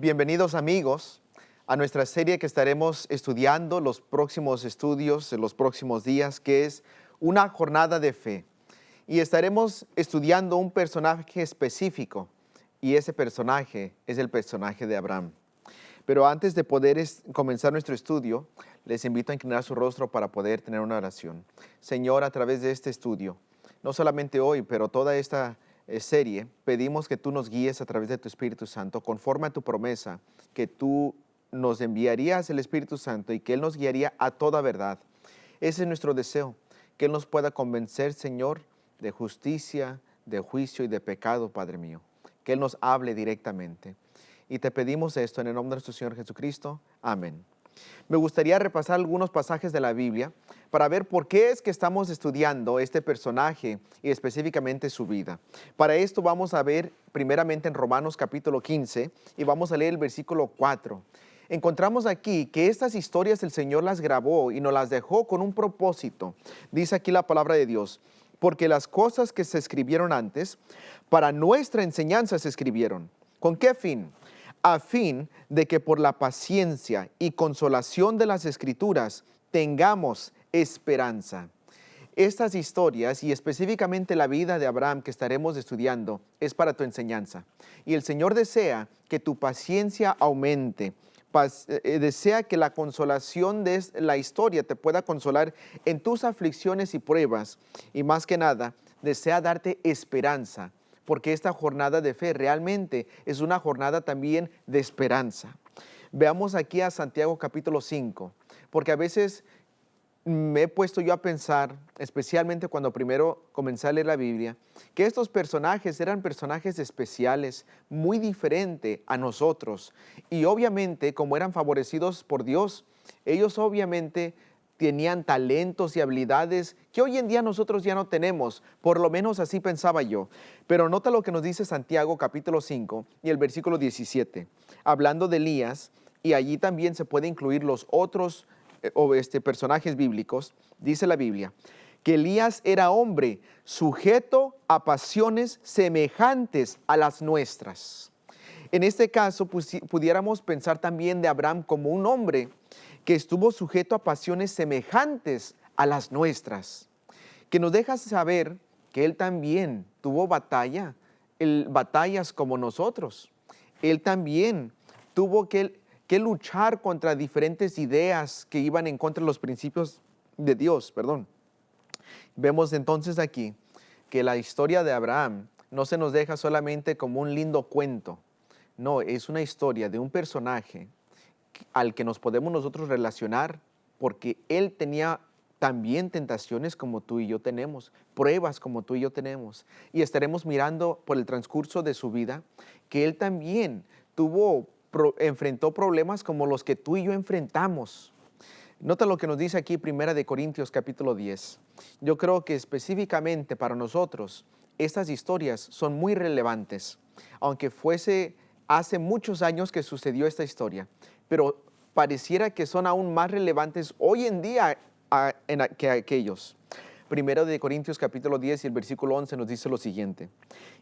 Bienvenidos amigos a nuestra serie que estaremos estudiando los próximos estudios, en los próximos días, que es una jornada de fe. Y estaremos estudiando un personaje específico, y ese personaje es el personaje de Abraham. Pero antes de poder comenzar nuestro estudio, les invito a inclinar su rostro para poder tener una oración. Señor, a través de este estudio, no solamente hoy, pero toda esta serie, pedimos que tú nos guíes a través de tu Espíritu Santo, conforme a tu promesa, que tú nos enviarías el Espíritu Santo y que Él nos guiaría a toda verdad. Ese es nuestro deseo, que Él nos pueda convencer, Señor, de justicia, de juicio y de pecado, Padre mío. Que Él nos hable directamente. Y te pedimos esto en el nombre de nuestro Señor Jesucristo. Amén. Me gustaría repasar algunos pasajes de la Biblia para ver por qué es que estamos estudiando este personaje y específicamente su vida. Para esto vamos a ver primeramente en Romanos capítulo 15 y vamos a leer el versículo 4. Encontramos aquí que estas historias el Señor las grabó y nos las dejó con un propósito. Dice aquí la palabra de Dios: porque las cosas que se escribieron antes, para nuestra enseñanza se escribieron. ¿Con qué fin? A fin de que por la paciencia y consolación de las Escrituras tengamos esperanza. Estas historias, y específicamente la vida de Abraham que estaremos estudiando, es para tu enseñanza. Y el Señor desea que tu paciencia aumente. Desea que la consolación de la historia te pueda consolar en tus aflicciones y pruebas. Y más que nada, desea darte esperanza, porque esta jornada de fe realmente es una jornada también de esperanza. Veamos aquí a Santiago capítulo 5, porque a veces me he puesto yo a pensar, especialmente cuando primero comencé a leer la Biblia, que estos personajes eran personajes especiales, muy diferentes a nosotros. Y obviamente, como eran favorecidos por Dios, ellos obviamente tenían talentos y habilidades que hoy en día nosotros ya no tenemos, por lo menos así pensaba yo. Pero nota lo que nos dice Santiago capítulo 5 y el versículo 17, hablando de Elías, y allí también se puede incluir los otros personajes bíblicos. Dice la Biblia que Elías era hombre sujeto a pasiones semejantes a las nuestras. En este caso, pudiéramos pensar también de Abraham como un hombre que estuvo sujeto a pasiones semejantes a las nuestras, que nos deja saber que él también tuvo batallas como nosotros. Él también tuvo que luchar contra diferentes ideas que iban en contra de los principios de Dios. Vemos entonces aquí que la historia de Abraham no se nos deja solamente como un lindo cuento. No, es una historia de un personaje al que nos podemos nosotros relacionar, porque él tenía también tentaciones como tú y yo tenemos, pruebas como tú y yo tenemos, y estaremos mirando por el transcurso de su vida que él también enfrentó problemas como los que tú y yo enfrentamos. Nota lo que nos dice aquí 1 Corintios capítulo 10. Yo creo que específicamente para nosotros estas historias son muy relevantes, aunque fuese hace muchos años que sucedió esta historia, pero pareciera que son aún más relevantes hoy en día que aquellos. 1 Corintios capítulo 10 y el versículo 11 nos dice lo siguiente: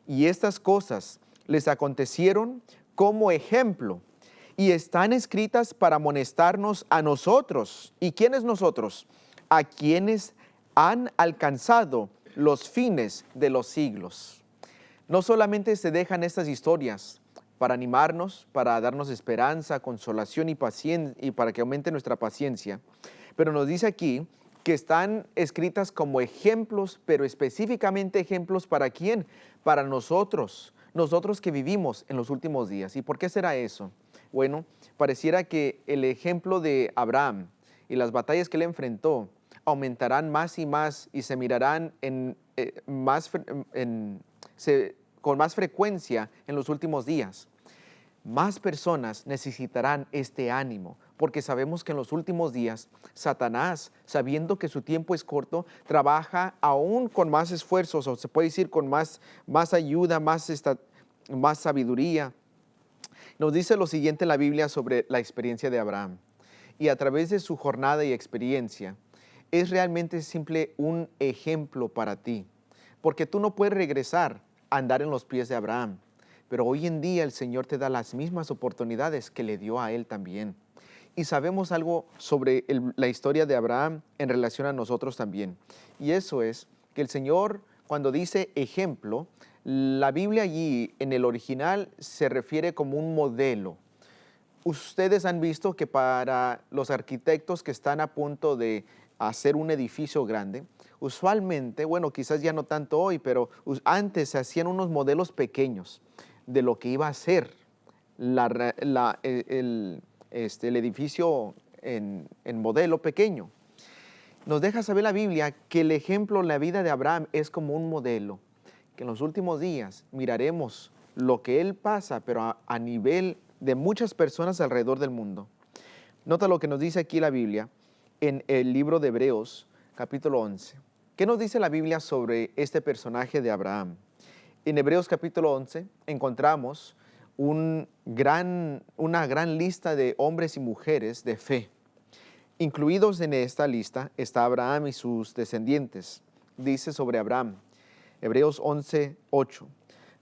y estas cosas les acontecieron como ejemplo y están escritas para amonestarnos a nosotros. ¿Y quiénes nosotros? A quienes han alcanzado los fines de los siglos. No solamente se dejan estas historias para animarnos, para darnos esperanza, consolación y paciencia, y para que aumente nuestra paciencia, pero nos dice aquí que están escritas como ejemplos, pero específicamente ejemplos ¿para quién? Para nosotros que vivimos en los últimos días. ¿Y por qué será eso? Bueno, pareciera que el ejemplo de Abraham y las batallas que él enfrentó aumentarán más y más y se mirarán con más frecuencia en los últimos días. Más personas necesitarán este ánimo, porque sabemos que en los últimos días Satanás, sabiendo que su tiempo es corto, trabaja aún con más esfuerzos, o se puede decir con más ayuda, más sabiduría. Nos dice lo siguiente en la Biblia sobre la experiencia de Abraham. Y a través de su jornada y experiencia, es realmente simple un ejemplo para ti, porque tú no puedes regresar a andar en los pies de Abraham, pero hoy en día el Señor te da las mismas oportunidades que le dio a él también. Y sabemos algo sobre la historia de Abraham en relación a nosotros también. Y eso es que el Señor, cuando dice ejemplo, la Biblia allí en el original se refiere como un modelo. Ustedes han visto que para los arquitectos que están a punto de hacer un edificio grande, usualmente, bueno, quizás ya no tanto hoy, pero antes se hacían unos modelos pequeños de lo que iba a ser el edificio en modelo pequeño. Nos deja saber la Biblia que el ejemplo en la vida de Abraham es como un modelo, que en los últimos días miraremos lo que él pasa, pero a nivel de muchas personas alrededor del mundo. Nota lo que nos dice aquí la Biblia en el libro de Hebreos, capítulo 11. ¿Qué nos dice la Biblia sobre este personaje de Abraham? En Hebreos capítulo 11 encontramos una gran lista de hombres y mujeres de fe. Incluidos en esta lista está Abraham y sus descendientes. Dice sobre Abraham, Hebreos 11:8.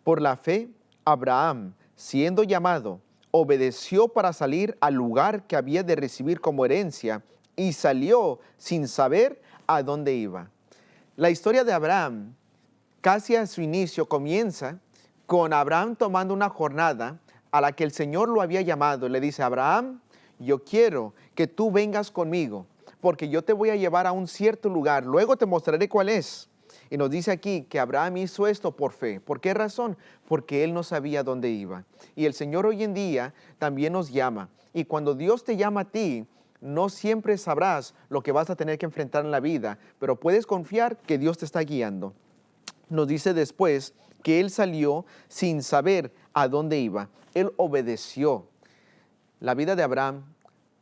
Por la fe, Abraham, siendo llamado, obedeció para salir al lugar que había de recibir como herencia y salió sin saber a dónde iba. La historia de Abraham, casi a su inicio, comienza con Abraham tomando una jornada a la que el Señor lo había llamado. Le dice, Abraham, yo quiero que tú vengas conmigo, porque yo te voy a llevar a un cierto lugar, luego te mostraré cuál es. Y nos dice aquí que Abraham hizo esto por fe. ¿Por qué razón? Porque él no sabía dónde iba. Y el Señor hoy en día también nos llama. Y cuando Dios te llama a ti, no siempre sabrás lo que vas a tener que enfrentar en la vida, pero puedes confiar que Dios te está guiando. Nos dice después que él salió sin saber a dónde iba. Él obedeció. La vida de Abraham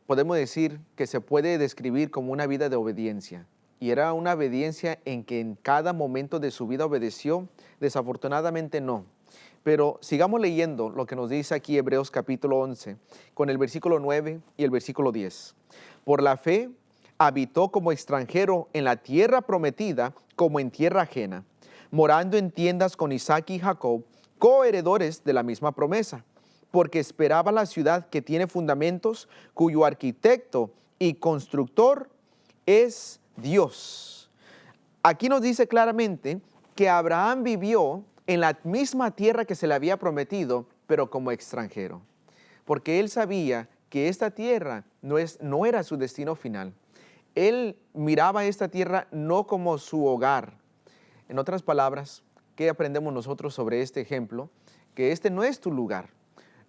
podemos decir que se puede describir como una vida de obediencia. Y era una obediencia en que en cada momento de su vida obedeció. Desafortunadamente no. Pero sigamos leyendo lo que nos dice aquí Hebreos capítulo 11, con el versículo 9 y el versículo 10. Por la fe habitó como extranjero en la tierra prometida como en tierra ajena, morando en tiendas con Isaac y Jacob, coheredores de la misma promesa, porque esperaba la ciudad que tiene fundamentos, cuyo arquitecto y constructor es Dios. Aquí nos dice claramente que Abraham vivió en la misma tierra que se le había prometido, pero como extranjero, porque él sabía que esta tierra no era su destino final. Él miraba esta tierra no como su hogar. En otras palabras, ¿qué aprendemos nosotros sobre este ejemplo? Que este no es tu lugar.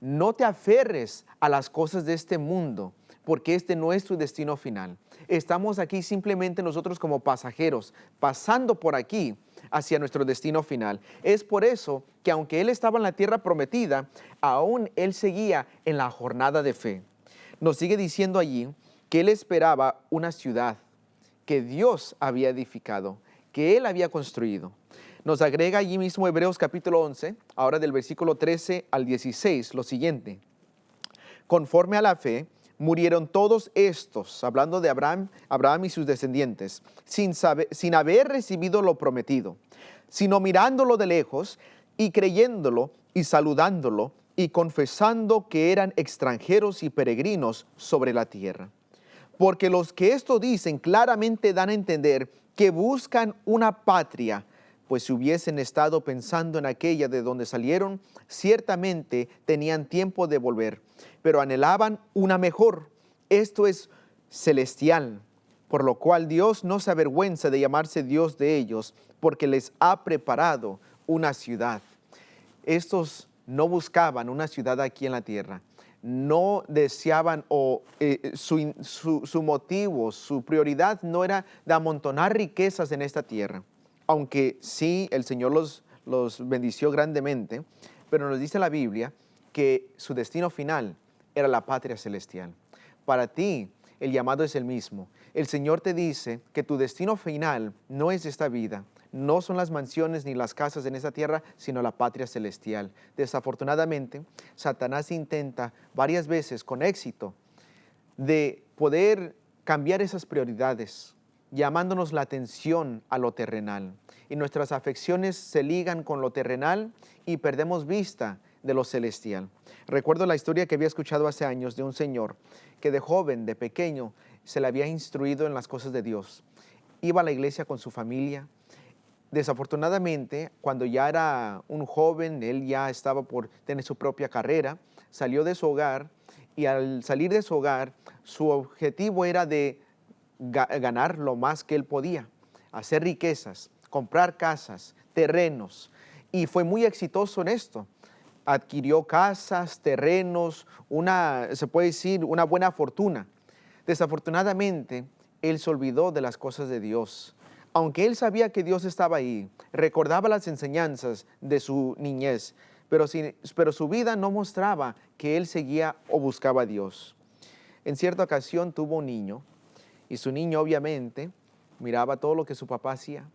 No te aferres a las cosas de este mundo, porque este no es tu destino final. Estamos aquí simplemente nosotros como pasajeros, pasando por aquí hacia nuestro destino final. Es por eso que aunque él estaba en la tierra prometida, aún él seguía en la jornada de fe. Nos sigue diciendo allí que él esperaba una ciudad que Dios había edificado, que él había construido. Nos agrega allí mismo Hebreos capítulo 11, ahora del versículo 13 al 16, lo siguiente. Conforme a la fe, murieron todos estos, hablando de Abraham y sus descendientes, sin haber recibido lo prometido, sino mirándolo de lejos y creyéndolo y saludándolo y confesando que eran extranjeros y peregrinos sobre la tierra. Porque los que esto dicen claramente dan a entender que buscan una patria, pues si hubiesen estado pensando en aquella de donde salieron, ciertamente tenían tiempo de volver, pero anhelaban una mejor, esto es celestial, por lo cual Dios no se avergüenza de llamarse Dios de ellos, porque les ha preparado una ciudad. Estos no buscaban una ciudad aquí en la tierra, no deseaban su motivo, su prioridad no era de amontonar riquezas en esta tierra, aunque sí el Señor los bendició grandemente, pero nos dice la Biblia que su destino final era la patria celestial. Para ti el llamado es el mismo. El Señor te dice que tu destino final no es esta vida, no son las mansiones ni las casas en esta tierra, sino la patria celestial. Desafortunadamente, Satanás intenta varias veces con éxito de poder cambiar esas prioridades, llamándonos la atención a lo terrenal. Y nuestras afecciones se ligan con lo terrenal y perdemos vista de lo celestial. Recuerdo la historia que había escuchado hace años de un señor que de joven, de pequeño, se le había instruido en las cosas de Dios. Iba a la iglesia con su familia. Desafortunadamente, cuando ya era un joven, él ya estaba por tener su propia carrera, salió de su hogar y al salir de su hogar, su objetivo era de ganar lo más que él podía, hacer riquezas, comprar casas, terrenos, y fue muy exitoso en esto. Adquirió casas, terrenos, se puede decir, una buena fortuna. Desafortunadamente, él se olvidó de las cosas de Dios. Aunque él sabía que Dios estaba ahí, recordaba las enseñanzas de su niñez, pero su vida no mostraba que él seguía o buscaba a Dios. En cierta ocasión tuvo un niño, y su niño obviamente miraba todo lo que su papá hacía.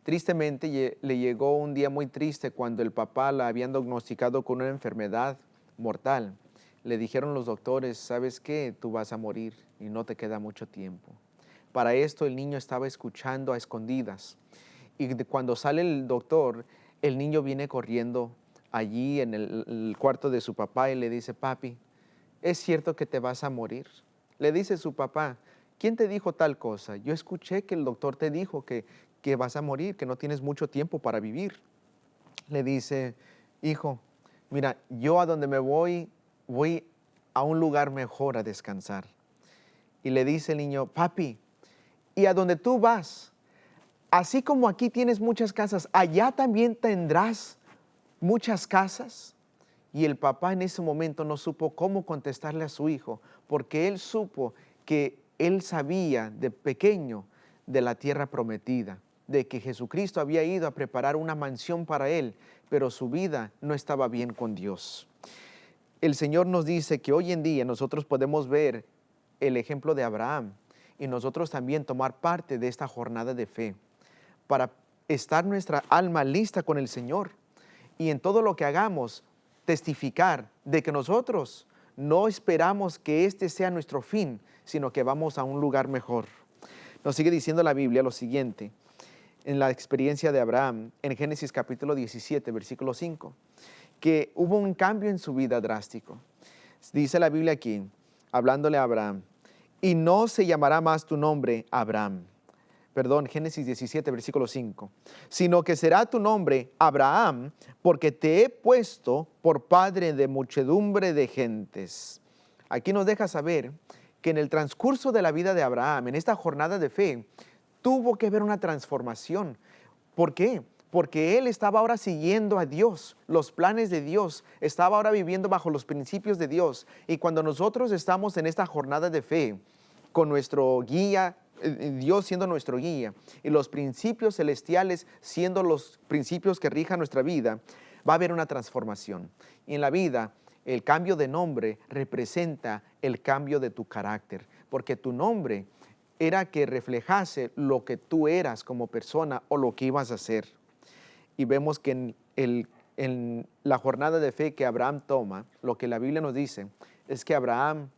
Tristemente le llegó un día muy triste cuando el papá la habían diagnosticado con una enfermedad mortal. Le dijeron los doctores, ¿sabes qué? Tú vas a morir y no te queda mucho tiempo. Para esto el niño estaba escuchando a escondidas. Y cuando sale el doctor, el niño viene corriendo allí en el cuarto de su papá y le dice, papi, ¿es cierto que te vas a morir? Le dice su papá, ¿quién te dijo tal cosa? Yo escuché que el doctor te dijo que vas a morir, que no tienes mucho tiempo para vivir. Le dice, hijo, mira, yo a donde me voy a un lugar mejor a descansar. Y le dice el niño, papi, ¿y a donde tú vas? Así como aquí tienes muchas casas, ¿allá también tendrás muchas casas? Y el papá en ese momento no supo cómo contestarle a su hijo, porque él supo que él sabía de pequeño de la tierra prometida, de que Jesucristo había ido a preparar una mansión para él, pero su vida no estaba bien con Dios. El Señor nos dice que hoy en día nosotros podemos ver el ejemplo de Abraham y nosotros también tomar parte de esta jornada de fe para estar nuestra alma lista con el Señor y en todo lo que hagamos testificar de que nosotros no esperamos que este sea nuestro fin, sino que vamos a un lugar mejor. Nos sigue diciendo la Biblia lo siguiente, en la experiencia de Abraham, en Génesis capítulo 17, versículo 5, que hubo un cambio en su vida drástico. Dice la Biblia aquí, hablándole a Abraham, y no se llamará más tu nombre Abraham. Génesis 17, versículo 5. Sino que será tu nombre Abraham, porque te he puesto por padre de muchedumbre de gentes. Aquí nos deja saber que en el transcurso de la vida de Abraham, en esta jornada de fe, tuvo que haber una transformación. ¿Por qué? Porque él estaba ahora siguiendo a Dios, los planes de Dios, estaba ahora viviendo bajo los principios de Dios. Y cuando nosotros estamos en esta jornada de fe, con nuestro guía, Dios siendo nuestro guía, y los principios celestiales siendo los principios que rijan nuestra vida, va a haber una transformación. Y en la vida, el cambio de nombre representa el cambio de tu carácter, porque tu nombre era que reflejase lo que tú eras como persona o lo que ibas a hacer. Y vemos que en la jornada de fe que Abraham toma, lo que la Biblia nos dice es que Abraham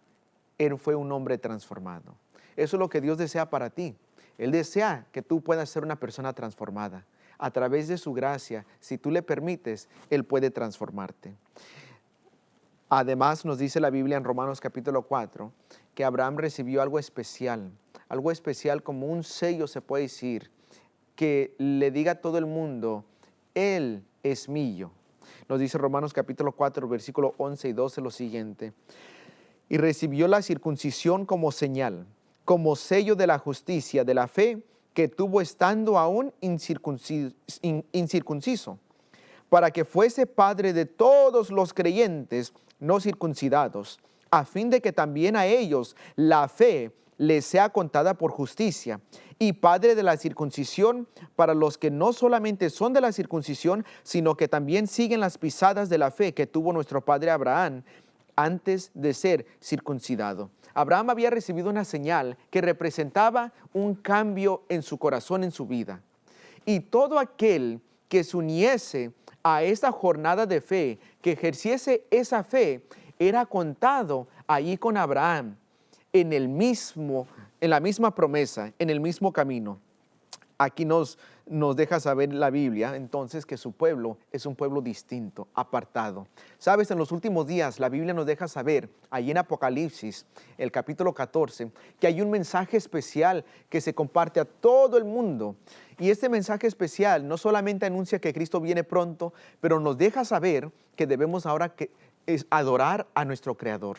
fue un hombre transformado. Eso es lo que Dios desea para ti. Él desea que tú puedas ser una persona transformada. A través de su gracia, si tú le permites, Él puede transformarte. Además, nos dice la Biblia en Romanos capítulo 4, que Abraham recibió algo especial como un sello, se puede decir, que le diga a todo el mundo, Él es mío. Nos dice Romanos capítulo 4, versículo 11 y 12 lo siguiente. Y recibió la circuncisión como señal, como sello de la justicia, de la fe que tuvo estando aún incircunciso, para que fuese padre de todos los creyentes no circuncidados, a fin de que también a ellos la fe les sea contada por justicia, y padre de la circuncisión para los que no solamente son de la circuncisión, sino que también siguen las pisadas de la fe que tuvo nuestro padre Abraham antes de ser circuncidado. Abraham había recibido una señal que representaba un cambio en su corazón, en su vida. Y todo aquel que se uniese a esta jornada de fe, que ejerciese esa fe, era contado allí con Abraham en la misma promesa, en el mismo camino. Aquí nos deja saber la Biblia, entonces, que su pueblo es un pueblo distinto, apartado. Sabes, en los últimos días la Biblia nos deja saber, ahí en Apocalipsis, el capítulo 14, que hay un mensaje especial que se comparte a todo el mundo. Y este mensaje especial no solamente anuncia que Cristo viene pronto, pero nos deja saber que debemos ahora adorar a nuestro Creador.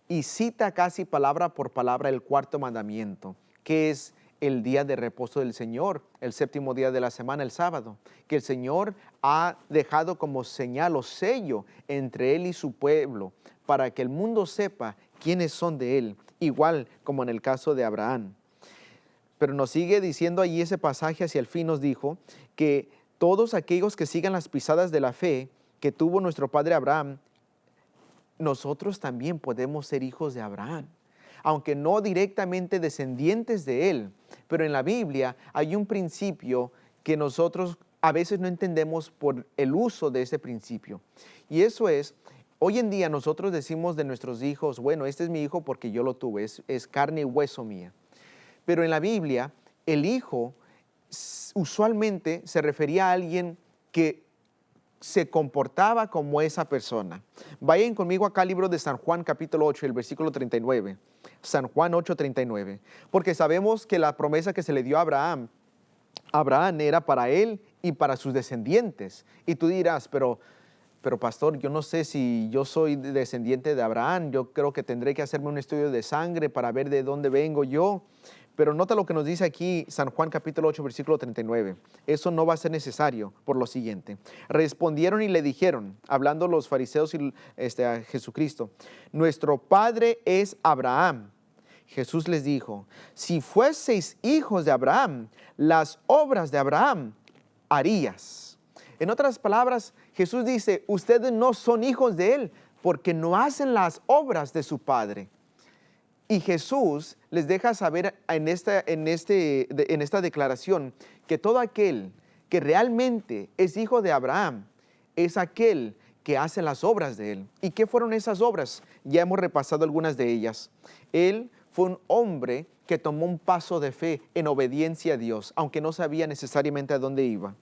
Y cita casi palabra por palabra el cuarto mandamiento, que es el día de reposo del Señor, el séptimo día de la semana, el sábado, que el Señor ha dejado como señal o sello entre Él y su pueblo, para que el mundo sepa quiénes son de Él, igual como en el caso de Abraham. Pero nos sigue diciendo allí ese pasaje hacia el fin, nos dijo que todos aquellos que sigan las pisadas de la fe que tuvo nuestro padre Abraham, nosotros también podemos ser hijos de Abraham, aunque no directamente descendientes de él. Pero en la Biblia hay un principio que nosotros a veces no entendemos por el uso de ese principio. Y eso es, hoy en día nosotros decimos de nuestros hijos, bueno, este es mi hijo porque yo lo tuve, es carne y hueso mía. Pero en la Biblia, el hijo usualmente se refería a alguien que se comportaba como esa persona. Vayan conmigo acá al libro de San Juan capítulo 8, el versículo 39. San Juan 8, 39. Porque sabemos que la promesa que se le dio a Abraham era para él y para sus descendientes. Y tú dirás, pero pastor, yo no sé si yo soy descendiente de Abraham. Yo creo que tendré que hacerme un estudio de sangre para ver de dónde vengo yo. Pero nota lo que nos dice aquí San Juan capítulo 8, versículo 39. Eso no va a ser necesario por lo siguiente. Respondieron y le dijeron, hablando los fariseos y a Jesucristo, nuestro padre es Abraham. Jesús les dijo, si fueseis hijos de Abraham, las obras de Abraham harías. En otras palabras, Jesús dice, ustedes no son hijos de él porque no hacen las obras de su padre. Y Jesús les deja saber en esta declaración que todo aquel que realmente es hijo de Abraham es aquel que hace las obras de él. ¿Y qué fueron esas obras? Ya hemos repasado algunas de ellas. Él fue un hombre que tomó un paso de fe en obediencia a Dios, aunque no sabía necesariamente a dónde iba.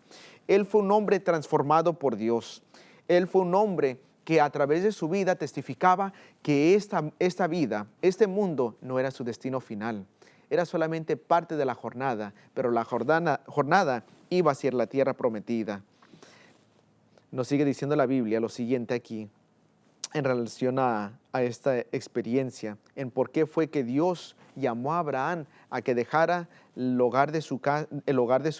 Él fue un hombre transformado por Dios. Él fue un hombre que a través de su vida testificaba que esta vida, este mundo, no era su destino final. Era solamente parte de la jornada, pero la jornada iba hacia la tierra prometida. Nos sigue diciendo la Biblia lo siguiente aquí, en relación a esta experiencia, en por qué fue que Dios llamó a Abraham a que dejara el hogar de su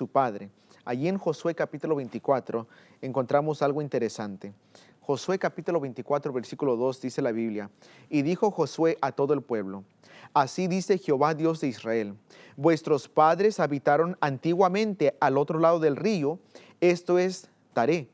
padre. Allí en Josué capítulo 24 encontramos algo interesante. Josué capítulo 24, versículo 2 dice la Biblia, y dijo Josué a todo el pueblo, así dice Jehová Dios de Israel, vuestros padres habitaron antiguamente al otro lado del río, esto es Taré,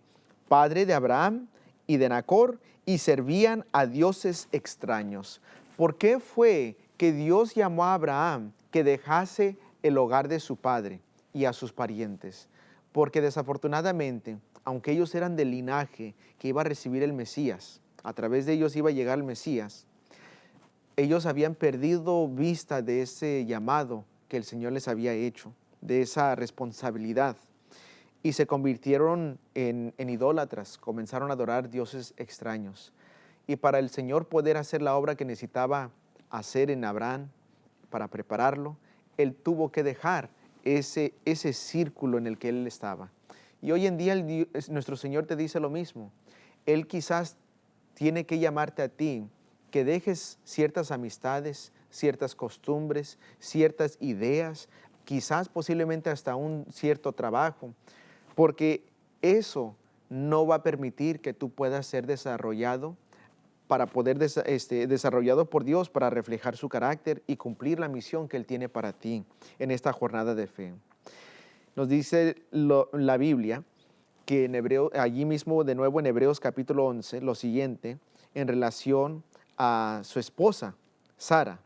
padre de Abraham y de Nacor, y servían a dioses extraños. ¿Por qué fue que Dios llamó a Abraham que dejase el hogar de su padre y a sus parientes? Porque desafortunadamente, aunque ellos eran del linaje que iba a recibir el Mesías, a través de ellos iba a llegar el Mesías, ellos habían perdido vista de ese llamado que el Señor les había hecho, de esa responsabilidad, y se convirtieron en idólatras, comenzaron a adorar dioses extraños. Y para el Señor poder hacer la obra que necesitaba hacer en Abraham, para prepararlo, Él tuvo que dejar ese círculo en el que Él estaba. Y hoy en día nuestro Señor te dice lo mismo. Él quizás tiene que llamarte a ti, que dejes ciertas amistades, ciertas costumbres, ciertas ideas, quizás posiblemente hasta un cierto trabajo, porque eso no va a permitir que tú puedas ser desarrollado desarrollado por Dios para reflejar su carácter y cumplir la misión que Él tiene para ti en esta jornada de fe. Nos dice la Biblia que allí mismo de nuevo en Hebreos capítulo 11, lo siguiente, en relación a su esposa, Sara.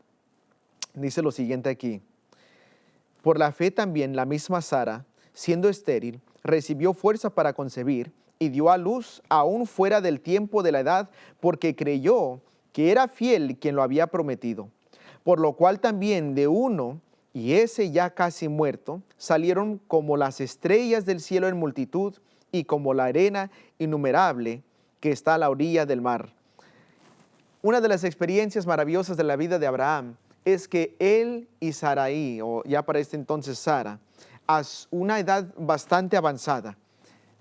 Dice lo siguiente aquí, por la fe también la misma Sara, siendo estéril, recibió fuerza para concebir y dio a luz aún fuera del tiempo de la edad, porque creyó que era fiel quien lo había prometido. Por lo cual también de uno y ese ya casi muerto, salieron como las estrellas del cielo en multitud y como la arena innumerable que está a la orilla del mar. Una de las experiencias maravillosas de la vida de Abraham es que él y Sarai, o ya para este entonces Sara, a una edad bastante avanzada,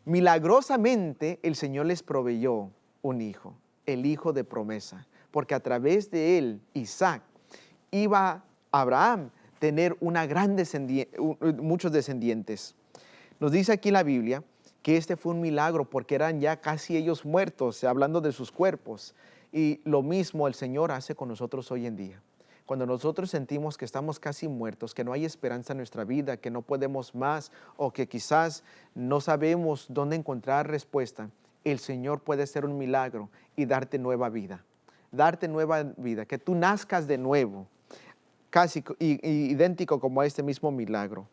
milagrosamente el Señor les proveyó un hijo, el hijo de promesa, porque a través de él, Isaac, iba Abraham tener muchos descendientes. Nos dice aquí la Biblia que este fue un milagro porque eran ya casi ellos muertos, hablando de sus cuerpos. Y lo mismo el Señor hace con nosotros hoy en día. Cuando nosotros sentimos que estamos casi muertos, que no hay esperanza en nuestra vida, que no podemos más o que quizás no sabemos dónde encontrar respuesta, el Señor puede hacer un milagro y darte nueva vida. Darte nueva vida, que tú nazcas de nuevo, casi idéntico como a este mismo milagro.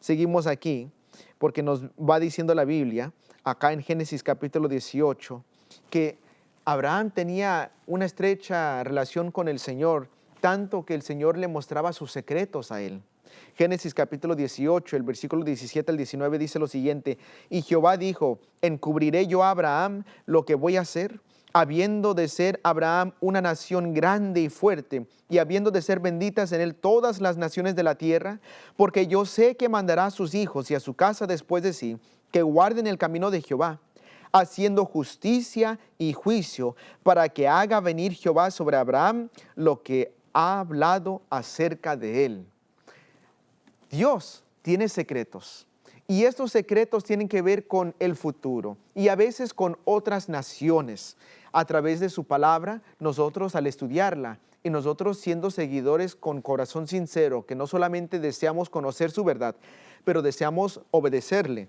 Seguimos aquí porque nos va diciendo la Biblia, acá en Génesis capítulo 18, que Abraham tenía una estrecha relación con el Señor, tanto que el Señor le mostraba sus secretos a él. Génesis capítulo 18, el versículo 17 al 19 dice lo siguiente: y Jehová dijo, ¿encubriré yo a Abraham lo que voy a hacer? Habiendo de ser Abraham una nación grande y fuerte, y habiendo de ser benditas en él todas las naciones de la tierra, porque yo sé que mandará a sus hijos y a su casa después de sí, que guarden el camino de Jehová, haciendo justicia y juicio, para que haga venir Jehová sobre Abraham lo que ha hablado acerca de él. Dios tiene secretos. Y estos secretos tienen que ver con el futuro y a veces con otras naciones. A través de su palabra, nosotros al estudiarla y nosotros siendo seguidores con corazón sincero, que no solamente deseamos conocer su verdad, pero deseamos obedecerle,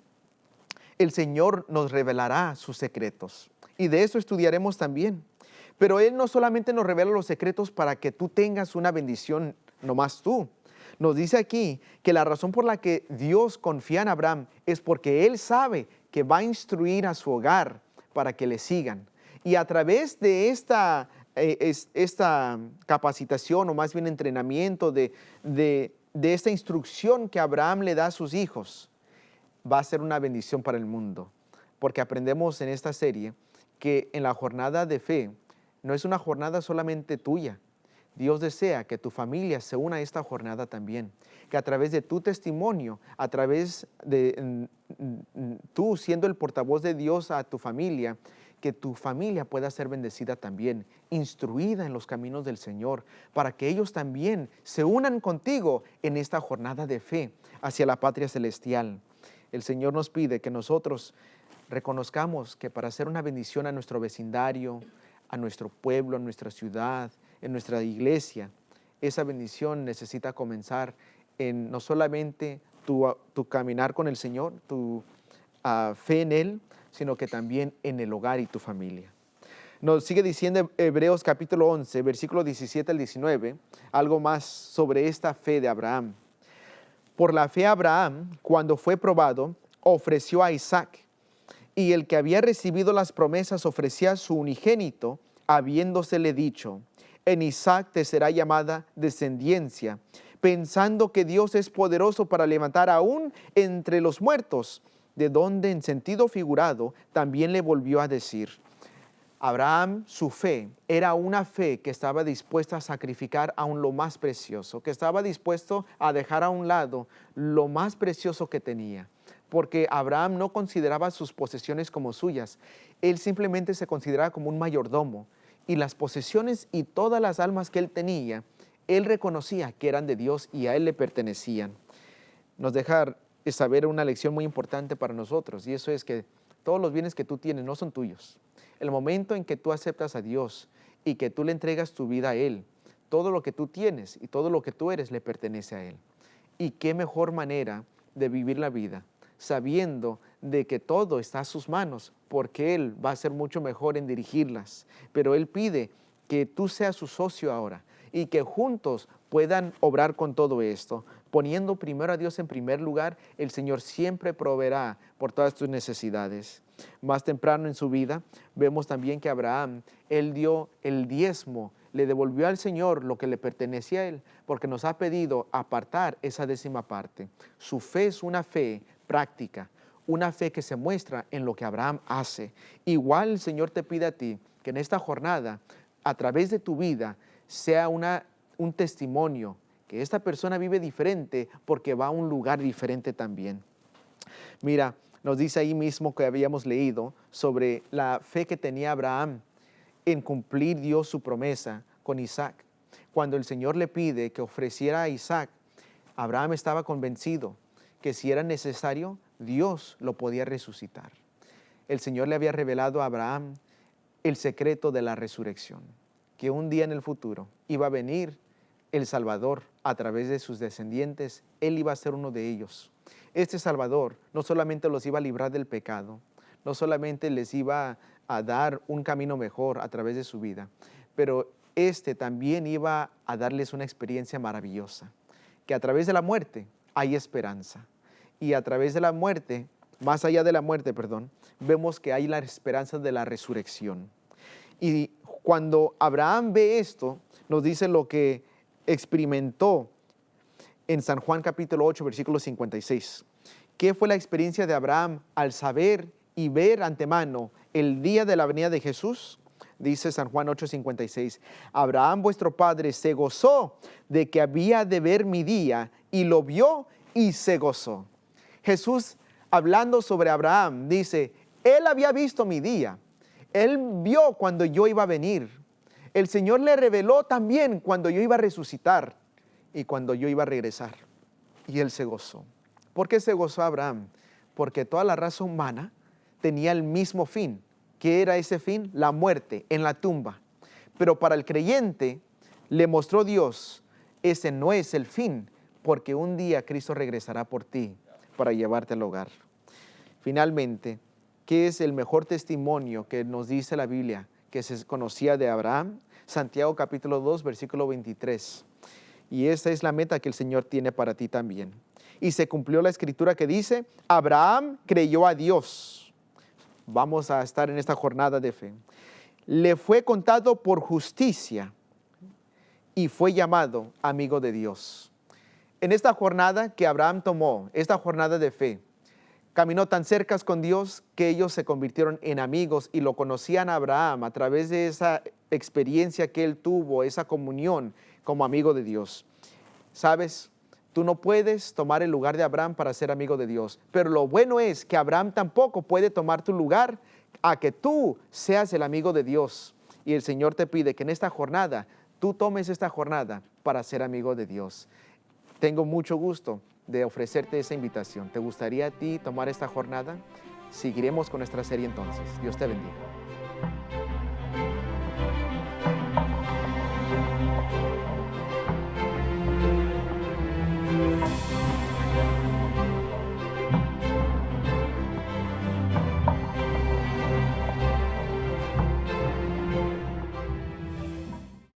el Señor nos revelará sus secretos. Y de eso estudiaremos también. Pero Él no solamente nos revela los secretos para que tú tengas una bendición, nomás tú. Nos dice aquí que la razón por la que Dios confía en Abraham es porque Él sabe que va a instruir a su hogar para que le sigan. Y a través de esta capacitación, o más bien entrenamiento, de esta instrucción que Abraham le da a sus hijos, va a ser una bendición para el mundo. Porque aprendemos en esta serie que en la jornada de fe no es una jornada solamente tuya. Dios desea que tu familia se una a esta jornada también, que a través de tu testimonio, a través de tú siendo el portavoz de Dios a tu familia, que tu familia pueda ser bendecida también, instruida en los caminos del Señor, para que ellos también se unan contigo en esta jornada de fe hacia la patria celestial. El Señor nos pide que nosotros reconozcamos que para hacer una bendición a nuestro vecindario, a nuestro pueblo, a nuestra ciudad, en nuestra iglesia, esa bendición necesita comenzar en no solamente tu caminar con el Señor, tu fe en Él, sino que también en el hogar y tu familia. Nos sigue diciendo Hebreos capítulo 11, versículo 17 al 19, algo más sobre esta fe de Abraham. Por la fe Abraham, cuando fue probado, ofreció a Isaac, y el que había recibido las promesas ofrecía a su unigénito, habiéndosele dicho, en Isaac te será llamada descendencia, pensando que Dios es poderoso para levantar aún entre los muertos, de donde en sentido figurado también le volvió a decir. Abraham, su fe, era una fe que estaba dispuesta a sacrificar aún lo más precioso, que estaba dispuesto a dejar a un lado lo más precioso que tenía, porque Abraham no consideraba sus posesiones como suyas, él simplemente se consideraba como un mayordomo, y las posesiones y todas las almas que él tenía, él reconocía que eran de Dios y a él le pertenecían. Nos deja saber una lección muy importante para nosotros, y eso es que todos los bienes que tú tienes no son tuyos. El momento en que tú aceptas a Dios y que tú le entregas tu vida a Él, todo lo que tú tienes y todo lo que tú eres le pertenece a Él. Y qué mejor manera de vivir la vida, sabiendo de que todo está a sus manos, porque Él va a ser mucho mejor en dirigirlas. Pero Él pide que tú seas su socio ahora y que juntos puedan obrar con todo esto, poniendo primero a Dios en primer lugar, el Señor siempre proveerá por todas tus necesidades. Más temprano en su vida, vemos también que Abraham, él dio el diezmo, le devolvió al Señor lo que le pertenecía a él, porque nos ha pedido apartar esa 10ª parte. Su fe es una fe práctica, una fe que se muestra en lo que Abraham hace. Igual el Señor te pide a ti que en esta jornada, a través de tu vida, sea un testimonio, que esta persona vive diferente porque va a un lugar diferente también. Mira, nos dice ahí mismo que habíamos leído sobre la fe que tenía Abraham en cumplir Dios su promesa con Isaac. Cuando el Señor le pide que ofreciera a Isaac, Abraham estaba convencido que si era necesario, Dios lo podía resucitar. El Señor le había revelado a Abraham el secreto de la resurrección, que un día en el futuro iba a venir el Salvador a través de sus descendientes. Él iba a ser uno de ellos. Este Salvador no solamente los iba a librar del pecado, no solamente les iba a dar un camino mejor a través de su vida, pero también iba a darles una experiencia maravillosa, que a través de la muerte hay esperanza. Y a través de la muerte, más allá de la muerte, vemos que hay la esperanza de la resurrección. Y cuando Abraham ve esto, nos dice lo que experimentó en San Juan capítulo 8, versículo 56. ¿Qué fue la experiencia de Abraham al saber y ver antemano el día de la venida de Jesús? Dice San Juan 8, 56. Abraham vuestro padre se gozó de que había de ver mi día, y lo vio y se gozó. Jesús, hablando sobre Abraham, dice, él había visto mi día. Él vio cuando yo iba a venir. El Señor le reveló también cuando yo iba a resucitar y cuando yo iba a regresar. Y él se gozó. ¿Por qué se gozó Abraham? Porque toda la raza humana tenía el mismo fin. ¿Qué era ese fin? La muerte en la tumba. Pero para el creyente le mostró Dios, ese no es el fin, porque un día Cristo regresará por ti para llevarte al hogar. Finalmente, ¿qué es el mejor testimonio que nos dice la Biblia que se conocía de Abraham? Santiago capítulo 2, versículo 23. Y esa es la meta que el Señor tiene para ti también. Y se cumplió la escritura que dice, Abraham creyó a Dios. Vamos a estar en esta jornada de fe. Le fue contado por justicia y fue llamado amigo de Dios. En esta jornada que Abraham tomó, esta jornada de fe, caminó tan cerca con Dios que ellos se convirtieron en amigos y lo conocían a Abraham a través de esa experiencia que él tuvo, esa comunión como amigo de Dios. ¿Sabes? Tú no puedes tomar el lugar de Abraham para ser amigo de Dios, pero lo bueno es que Abraham tampoco puede tomar tu lugar a que tú seas el amigo de Dios. Y el Señor te pide que en esta jornada, tú tomes esta jornada para ser amigo de Dios. Tengo mucho gusto de ofrecerte esa invitación. ¿Te gustaría a ti tomar esta jornada? Seguiremos con nuestra serie entonces. Dios te bendiga.